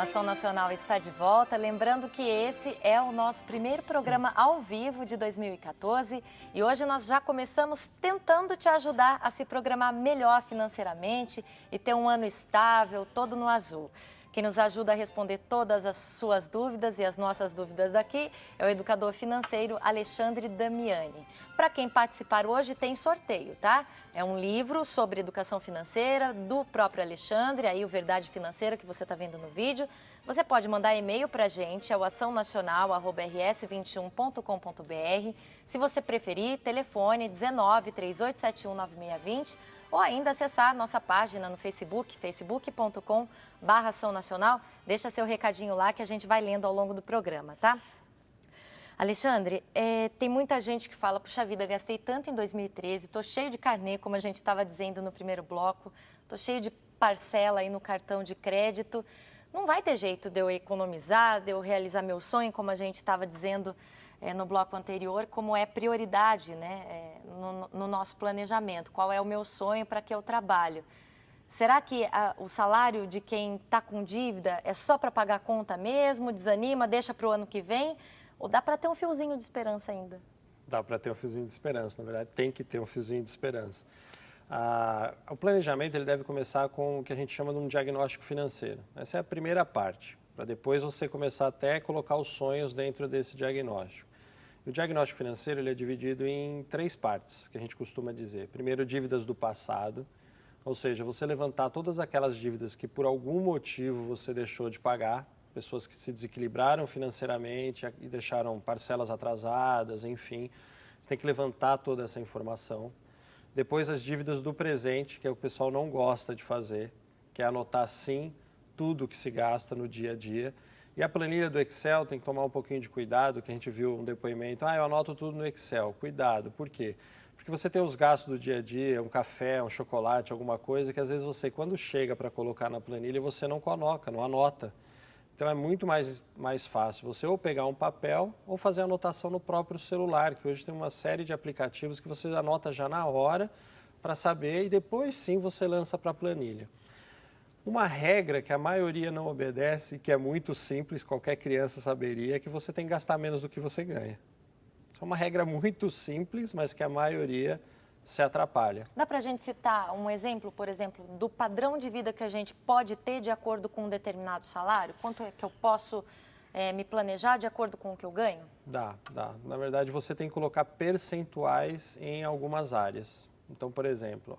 Ação Nacional está de volta, lembrando que esse é o nosso primeiro programa ao vivo de 2014 e hoje nós já começamos tentando te ajudar a se programar melhor financeiramente e ter um ano estável, todo no azul. Quem nos ajuda a responder todas as suas dúvidas e as nossas dúvidas aqui é o educador financeiro Alexandre Damiani. Para quem participar hoje tem sorteio, tá? É um livro sobre educação financeira do próprio Alexandre, aí o Verdade Financeira que você está vendo no vídeo. Você pode mandar e-mail para a gente, é o açãonacional@rs21.com.br. Se você preferir, telefone 19 3871 9620 ou ainda acessar nossa página no Facebook, facebook.com/Ação Nacional. Deixa seu recadinho lá que a gente vai lendo ao longo do programa, tá? Alexandre, tem muita gente que fala, puxa vida, gastei tanto em 2013, tô cheio de carnê, como a gente estava dizendo no primeiro bloco, tô cheio de parcela aí no cartão de crédito. Não vai ter jeito de eu economizar, de eu realizar meu sonho, como a gente estava dizendo no bloco anterior, como é prioridade, né, no nosso planejamento. Qual é o meu sonho, para que eu trabalho? Será que o salário de quem está com dívida é só para pagar a conta mesmo, desanima, deixa para o ano que vem? Ou dá para ter um fiozinho de esperança ainda? Dá para ter um fiozinho de esperança, na verdade tem que ter um fiozinho de esperança. O planejamento ele deve começar com o que a gente chama de um diagnóstico financeiro. Essa é a primeira parte, para depois você começar até a colocar os sonhos dentro desse diagnóstico. O diagnóstico financeiro ele é dividido em 3 partes, que a gente costuma dizer. Primeiro, dívidas do passado, ou seja, você levantar todas aquelas dívidas que por algum motivo você deixou de pagar, pessoas que se desequilibraram financeiramente e deixaram parcelas atrasadas, enfim. Você tem que levantar toda essa informação. Depois, as dívidas do presente, que é o pessoal não gosta de fazer, que é anotar, sim, tudo que se gasta no dia a dia. E a planilha do Excel tem que tomar um pouquinho de cuidado, que a gente viu um depoimento, eu anoto tudo no Excel. Cuidado, por quê? Porque você tem os gastos do dia a dia, um café, um chocolate, alguma coisa, que às vezes você, quando chega para colocar na planilha, você não coloca, não anota. Então é muito mais fácil você ou pegar um papel ou fazer a anotação no próprio celular, que hoje tem uma série de aplicativos que você anota já na hora para saber e depois sim você lança para a planilha. Uma regra que a maioria não obedece, que é muito simples, qualquer criança saberia, é que você tem que gastar menos do que você ganha. É uma regra muito simples, mas que a maioria se atrapalha. Dá para a gente citar um exemplo, por exemplo, do padrão de vida que a gente pode ter de acordo com um determinado salário? Quanto é que eu posso me planejar de acordo com o que eu ganho? Dá. Na verdade, você tem que colocar percentuais em algumas áreas. Então, por exemplo,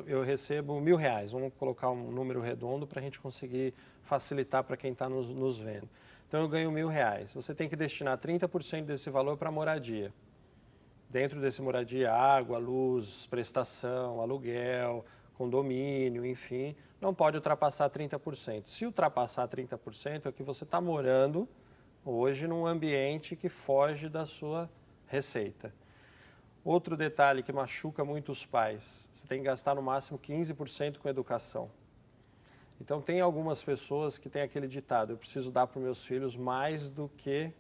eu recebo R$1.000, vamos colocar um número redondo para a gente conseguir facilitar para quem está nos vendo. Então, eu ganho R$1.000. Você tem que destinar 30% desse valor para moradia. Dentro desse moradia, água, luz, prestação, aluguel, condomínio, enfim, não pode ultrapassar 30%. Se ultrapassar 30%, é que você está morando hoje num ambiente que foge da sua receita. Outro detalhe que machuca muito os pais, você tem que gastar no máximo 15% com educação. Então, tem algumas pessoas que têm aquele ditado, eu preciso dar para os meus filhos mais do que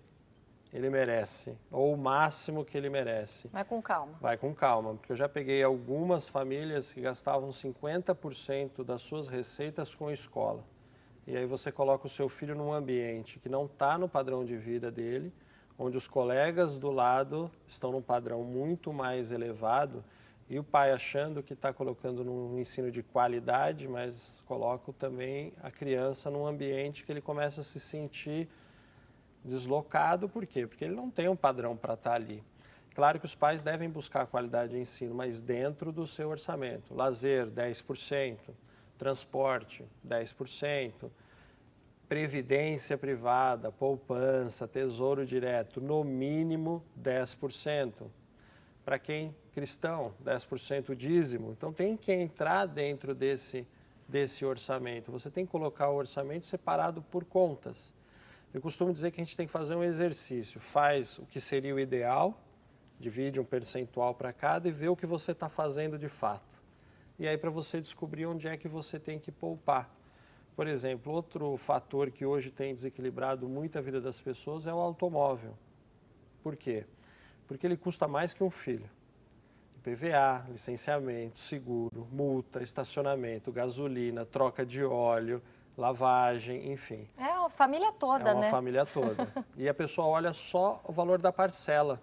ele merece, ou o máximo que ele merece. Vai com calma. Vai com calma, porque eu já peguei algumas famílias que gastavam 50% das suas receitas com escola. E aí você coloca o seu filho num ambiente que não está no padrão de vida dele, onde os colegas do lado estão num padrão muito mais elevado, e o pai achando que está colocando num ensino de qualidade, mas coloca também a criança num ambiente que ele começa a se sentir deslocado. Por quê? Porque ele não tem um padrão para estar ali. Claro que os pais devem buscar a qualidade de ensino, mas dentro do seu orçamento. Lazer, 10%, transporte, 10%, previdência privada, poupança, tesouro direto, no mínimo 10%. Para quem? Cristão, 10% dízimo. Então tem que entrar dentro desse orçamento. Você tem que colocar o orçamento separado por contas. Eu costumo dizer que a gente tem que fazer um exercício. Faz o que seria o ideal, divide um percentual para cada e vê o que você está fazendo de fato. E aí para você descobrir onde é que você tem que poupar. Por exemplo, outro fator que hoje tem desequilibrado muito a vida das pessoas é o automóvel. Por quê? Porque ele custa mais que um filho. IPVA, licenciamento, seguro, multa, estacionamento, gasolina, troca de óleo, lavagem, enfim. É uma família toda, É uma né? família toda. E a pessoa olha só o valor da parcela.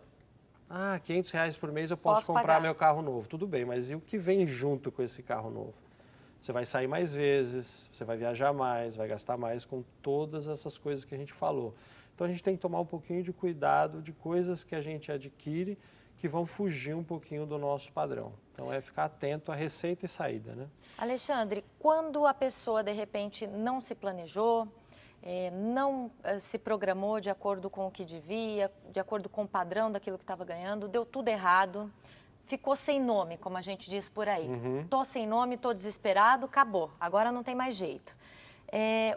Ah, R$ 500 por mês eu posso comprar pagar meu carro novo. Tudo bem, mas e o que vem junto com esse carro novo? Você vai sair mais vezes, você vai viajar mais, vai gastar mais com todas essas coisas que a gente falou. Então a gente tem que tomar um pouquinho de cuidado de coisas que a gente adquire que vão fugir um pouquinho do nosso padrão. Então é ficar atento à receita e saída, né? Alexandre, quando a pessoa de repente não se planejou, não se programou de acordo com o que devia, de acordo com o padrão daquilo que estava ganhando, deu tudo errado, ficou sem nome, como a gente diz por aí. Tô sem nome, tô desesperado, acabou, agora não tem mais jeito.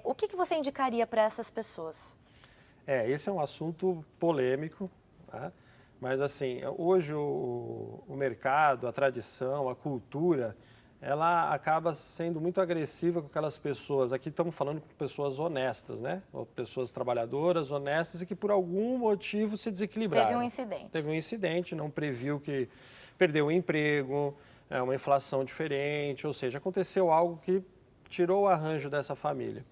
O que você indicaria para essas pessoas? Esse é um assunto polêmico, tá? Mas assim, hoje o mercado, a tradição, a cultura, ela acaba sendo muito agressiva com aquelas pessoas. Aqui estamos falando com pessoas honestas, né? Ou pessoas trabalhadoras, honestas e que por algum motivo se desequilibraram. Teve um incidente. Teve um incidente, não previu que perdeu o emprego, uma inflação diferente, ou seja, aconteceu algo que tirou o arranjo dessa família.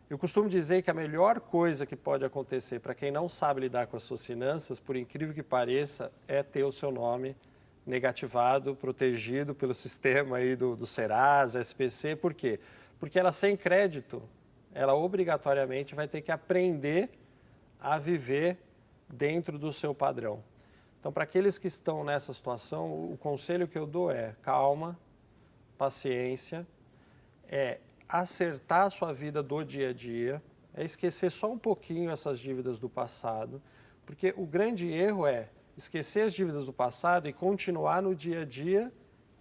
Eu costumo dizer que a melhor coisa que pode acontecer para quem não sabe lidar com as suas finanças, por incrível que pareça, é ter o seu nome negativado, protegido pelo sistema aí do Serasa, SPC. Por quê? Porque ela sem crédito, ela obrigatoriamente vai ter que aprender a viver dentro do seu padrão. Então, para aqueles que estão nessa situação, o conselho que eu dou é calma, paciência, acertar a sua vida do dia a dia, esquecer só um pouquinho essas dívidas do passado, porque o grande erro é esquecer as dívidas do passado e continuar no dia a dia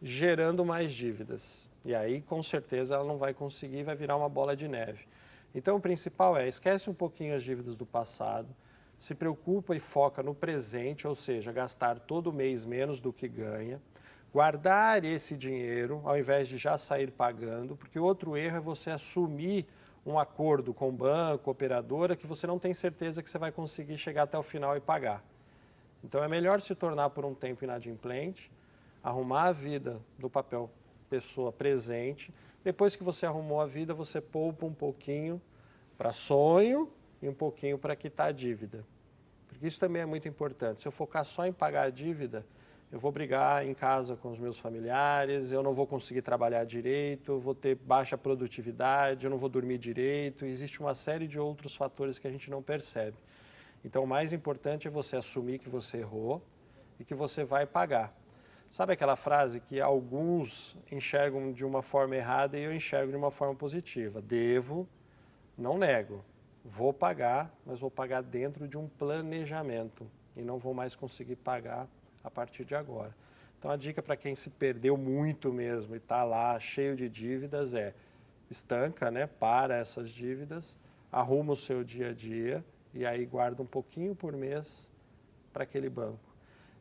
gerando mais dívidas. E aí, com certeza, ela não vai conseguir, vai virar uma bola de neve. Então, o principal esquece um pouquinho as dívidas do passado, se preocupa e foca no presente, ou seja, gastar todo mês menos do que ganha, guardar esse dinheiro ao invés de já sair pagando, porque outro erro é você assumir um acordo com o banco, operadora, que você não tem certeza que você vai conseguir chegar até o final e pagar. Então é melhor se tornar por um tempo inadimplente, arrumar a vida do papel pessoa presente, depois que você arrumou a vida, você poupa um pouquinho para sonho e um pouquinho para quitar a dívida. Porque isso também é muito importante. Se eu focar só em pagar a dívida, eu vou brigar em casa com os meus familiares, eu não vou conseguir trabalhar direito, eu vou ter baixa produtividade, eu não vou dormir direito. Existe uma série de outros fatores que a gente não percebe. Então, o mais importante é você assumir que você errou e que você vai pagar. Sabe aquela frase que alguns enxergam de uma forma errada e eu enxergo de uma forma positiva? Devo, não nego. Vou pagar, mas vou pagar dentro de um planejamento e não vou mais conseguir pagar a partir de agora. Então, a dica para quem se perdeu muito mesmo e está lá cheio de dívidas estanca, né? Para essas dívidas, arruma o seu dia a dia e aí guarda um pouquinho por mês para aquele banco.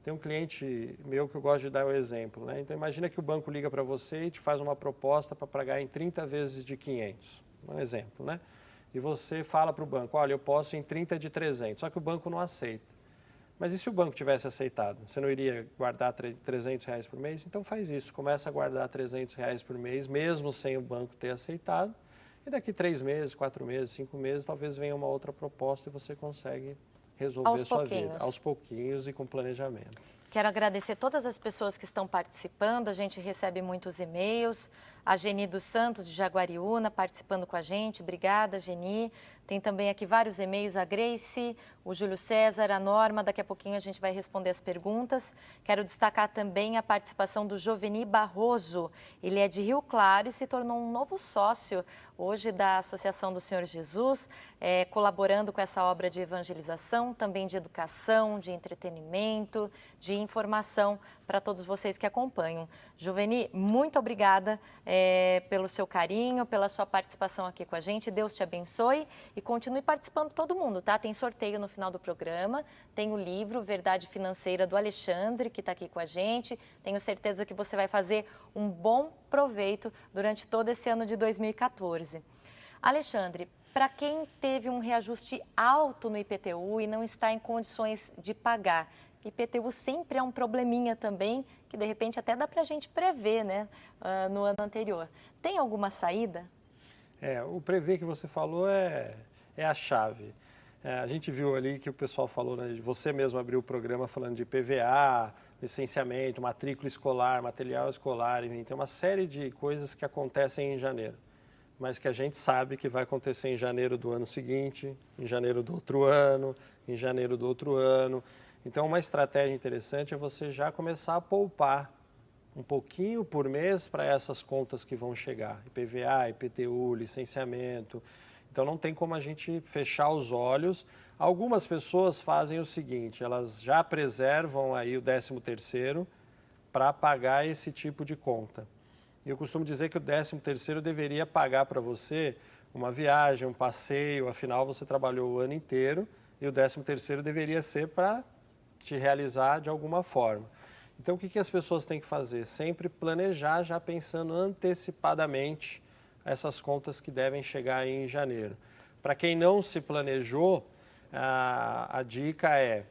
Tem um cliente meu que eu gosto de dar o exemplo, né? Então, imagina que o banco liga para você e te faz uma proposta para pagar em 30 vezes de 500. Um exemplo, né? E você fala para o banco, olha, eu posso em 30 de 300, só que o banco não aceita. Mas e se o banco tivesse aceitado? Você não iria guardar R$300 por mês? Então faz isso, começa a guardar R$300 por mês, mesmo sem o banco ter aceitado. E daqui 3 meses, 4 meses, 5 meses, talvez venha uma outra proposta e você consegue resolver sua vida. Aos pouquinhos e com planejamento. Quero agradecer todas as pessoas que estão participando, a gente recebe muitos e-mails. A Geni dos Santos, de Jaguariúna, participando com a gente. Obrigada, Geni. Tem também aqui vários e-mails, a Grace, o Júlio César, a Norma. Daqui a pouquinho a gente vai responder as perguntas. Quero destacar também a participação do Joveni Barroso. Ele é de Rio Claro e se tornou um novo sócio hoje da Associação do Senhor Jesus, colaborando com essa obra de evangelização, também de educação, de entretenimento, de informação para todos vocês que acompanham. Joveni, muito obrigada pelo seu carinho, pela sua participação aqui com a gente. Deus te abençoe e continue participando todo mundo, tá? Tem sorteio no final do programa, tem o livro Verdade Financeira do Alexandre, que está aqui com a gente. Tenho certeza que você vai fazer um bom proveito durante todo esse ano de 2014. Alexandre, para quem teve um reajuste alto no IPTU e não está em condições de pagar, IPTU sempre é um probleminha também, que de repente até dá para a gente prever, né, no ano anterior. Tem alguma saída? O prever que você falou é a chave. A gente viu ali que o pessoal falou, né, você mesmo abriu o programa falando de PVA, licenciamento, matrícula escolar, material escolar, enfim, tem uma série de coisas que acontecem em janeiro, mas que a gente sabe que vai acontecer em janeiro do ano seguinte, em janeiro do outro ano, em janeiro do outro ano. Então, uma estratégia interessante é você já começar a poupar um pouquinho por mês para essas contas que vão chegar, IPVA, IPTU, licenciamento. Então, não tem como a gente fechar os olhos. Algumas pessoas fazem o seguinte, elas já preservam aí o 13º para pagar esse tipo de conta. E eu costumo dizer que o 13º deveria pagar para você uma viagem, um passeio, afinal você trabalhou o ano inteiro e o 13º deveria ser para te realizar de alguma forma. Então, o que as pessoas têm que fazer? Sempre planejar, já pensando antecipadamente essas contas que devem chegar aí em janeiro. Para quem não se planejou, a dica é,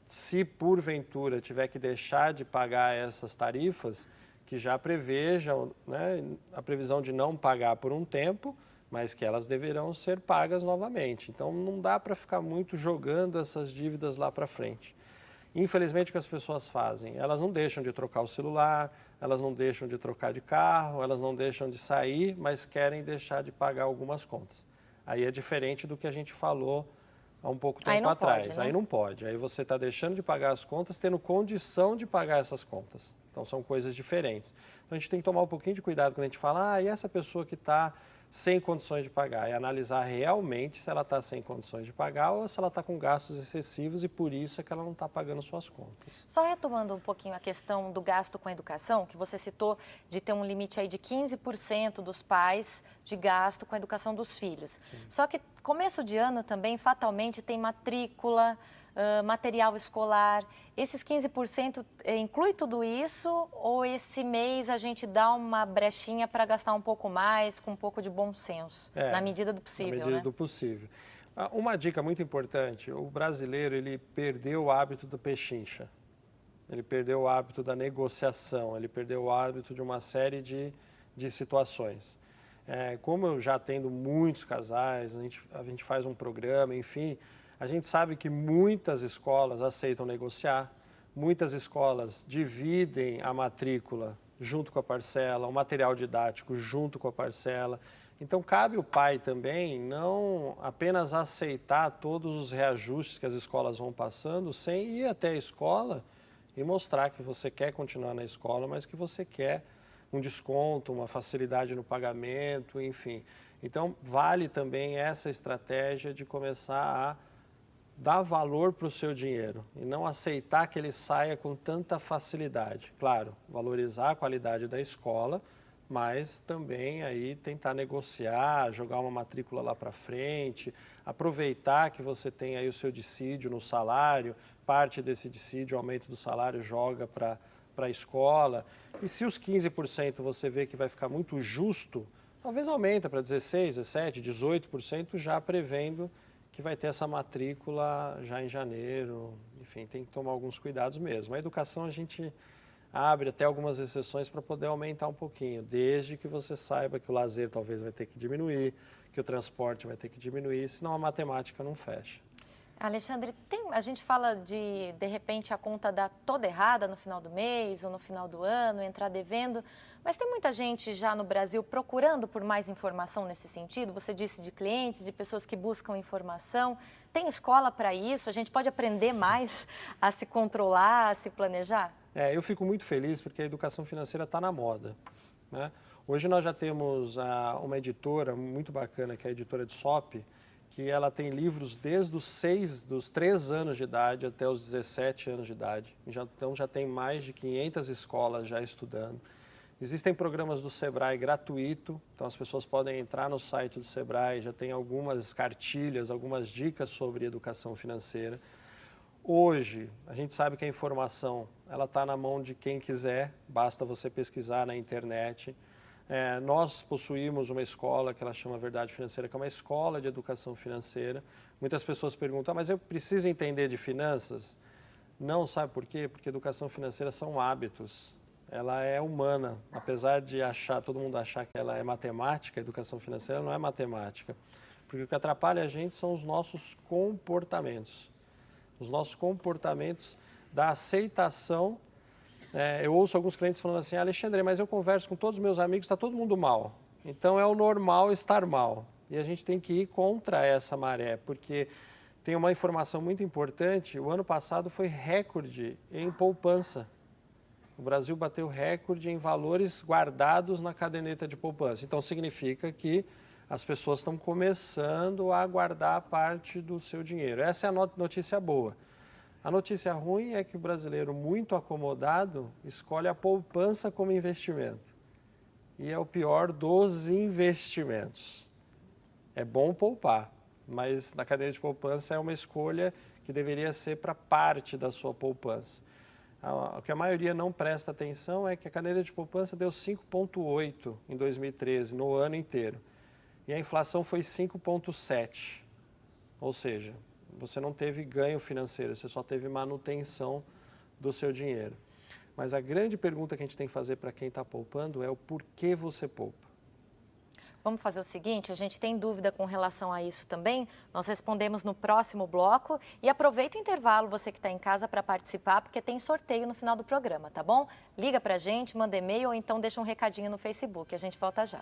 se porventura tiver que deixar de pagar essas tarifas, que já prevejam, né, a previsão de não pagar por um tempo, mas que elas deverão ser pagas novamente. Então, não dá para ficar muito jogando essas dívidas lá para frente. Infelizmente, o que as pessoas fazem? Elas não deixam de trocar o celular, elas não deixam de trocar de carro, elas não deixam de sair, mas querem deixar de pagar algumas contas. Aí é diferente do que a gente falou há um pouco tempo atrás. Pode, né? Aí não pode. Aí você está deixando de pagar as contas, tendo condição de pagar essas contas. Então, são coisas diferentes. Então, a gente tem que tomar um pouquinho de cuidado quando a gente fala, e essa pessoa que está sem condições de pagar, é analisar realmente se ela está sem condições de pagar ou se ela está com gastos excessivos e por isso é que ela não está pagando suas contas. Só retomando um pouquinho a questão do gasto com a educação, que você citou de ter um limite aí de 15% dos pais de gasto com a educação dos filhos. Sim. Só que começo de ano também, fatalmente, tem matrícula, material escolar. Esses 15% inclui tudo isso ou esse mês a gente dá uma brechinha para gastar um pouco mais, com um pouco de bom senso, na medida do possível, na medida do possível. Uma dica muito importante, o brasileiro ele perdeu o hábito do pechincha, ele perdeu o hábito da negociação, ele perdeu o hábito de uma série de situações. Como eu já atendo muitos casais, a gente faz um programa, enfim, a gente sabe que muitas escolas aceitam negociar, muitas escolas dividem a matrícula junto com a parcela, o material didático junto com a parcela. Então, cabe o pai também não apenas aceitar todos os reajustes que as escolas vão passando, sem ir até a escola e mostrar que você quer continuar na escola, mas que você quer um desconto, uma facilidade no pagamento, enfim. Então, vale também essa estratégia de começar a dar valor para o seu dinheiro e não aceitar que ele saia com tanta facilidade. Claro, valorizar a qualidade da escola, mas também aí tentar negociar, jogar uma matrícula lá para frente, aproveitar que você tem aí o seu dissídio no salário, parte desse dissídio, aumento do salário, joga para a escola. E se os 15% você vê que vai ficar muito justo, talvez aumenta para 16%, 17%, 18%, já prevendo que vai ter essa matrícula já em janeiro. Enfim, tem que tomar alguns cuidados mesmo. A educação a gente abre até algumas exceções para poder aumentar um pouquinho, desde que você saiba que o lazer talvez vai ter que diminuir, que o transporte vai ter que diminuir, senão a matemática não fecha. Alexandre, a gente fala de repente, a conta dar toda errada no final do mês ou no final do ano, entrar devendo, mas tem muita gente já no Brasil procurando por mais informação nesse sentido? Você disse de clientes, de pessoas que buscam informação. Tem escola para isso? A gente pode aprender mais a se controlar, a se planejar? Eu fico muito feliz porque a educação financeira está na moda, né? Hoje nós já temos uma editora muito bacana, que é a editora de SOP, que ela tem livros desde dos 3 anos de idade até os 17 anos de idade. Então já tem mais de 500 escolas já estudando. Existem programas do Sebrae gratuito, então as pessoas podem entrar no site do Sebrae, já tem algumas cartilhas, algumas dicas sobre educação financeira. Hoje, a gente sabe que a informação ela está na mão de quem quiser, basta você pesquisar na internet. Nós possuímos uma escola que ela chama Verdade Financeira, que é uma escola de educação financeira. Muitas pessoas perguntam, mas eu preciso entender de finanças? Não, sabe por quê? Porque educação financeira são hábitos. ela é humana. Apesar de todo mundo achar que ela é matemática, a educação financeira não é matemática. Porque o que atrapalha a gente são os nossos comportamentos. Os nossos comportamentos da aceitação. Eu ouço alguns clientes falando assim, Alexandre, mas eu converso com todos os meus amigos, está todo mundo mal. Então é o normal estar mal. E a gente tem que ir contra essa maré, porque tem uma informação muito importante, o ano passado foi recorde em poupança. O Brasil bateu recorde em valores guardados na caderneta de poupança. Então significa que as pessoas estão começando a guardar parte do seu dinheiro. Essa é a notícia boa. A notícia ruim é que o brasileiro muito acomodado escolhe a poupança como investimento. E é o pior dos investimentos. É bom poupar, mas na caderneta de poupança é uma escolha que deveria ser para parte da sua poupança. O que a maioria não presta atenção é que a caderneta de poupança deu 5,8 em 2013, no ano inteiro. E a inflação foi 5,7. Ou seja, você não teve ganho financeiro, você só teve manutenção do seu dinheiro. Mas a grande pergunta que a gente tem que fazer para quem está poupando é o porquê você poupa. Vamos fazer o seguinte, a gente tem dúvida com relação a isso também, nós respondemos no próximo bloco e aproveita o intervalo, você que está em casa, para participar, porque tem sorteio no final do programa, tá bom? Liga para a gente, manda e-mail ou então deixa um recadinho no Facebook, a gente volta já.